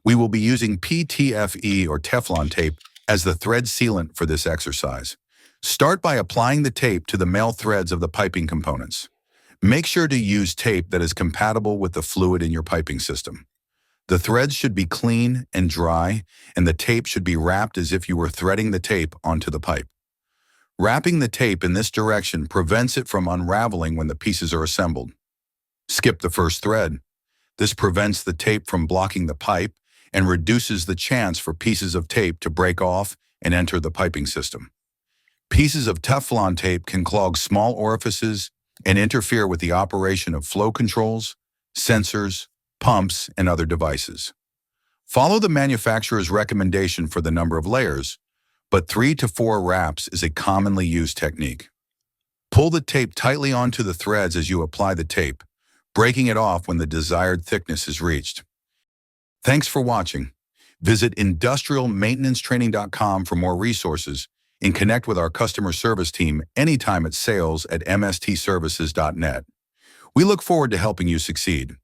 We will be using PTFE or Teflon tape as the thread sealant for this exercise. Start by applying the tape to the male threads of the piping components. Make sure to use tape that is compatible with the fluid in your piping system. The threads should be clean and dry, and the tape should be wrapped as if you were threading the tape onto the pipe. Wrapping the tape in this direction prevents it from unraveling when the pieces are assembled. Skip the first thread. This prevents the tape from blocking the pipe and reduces the chance for pieces of tape to break off and enter the piping system. Pieces of Teflon tape can clog small orifices and interfere with the operation of flow controls, sensors, pumps, and other devices. Follow the manufacturer's recommendation for the number of layers, but 3 to 4 wraps is a commonly used technique. Pull the tape tightly onto the threads as you apply the tape, breaking it off when the desired thickness is reached. Thanks for watching. Visit industrialmaintenancetraining.com for more resources and connect with our customer service team anytime at sales@mstservices.net. We look forward to helping you succeed.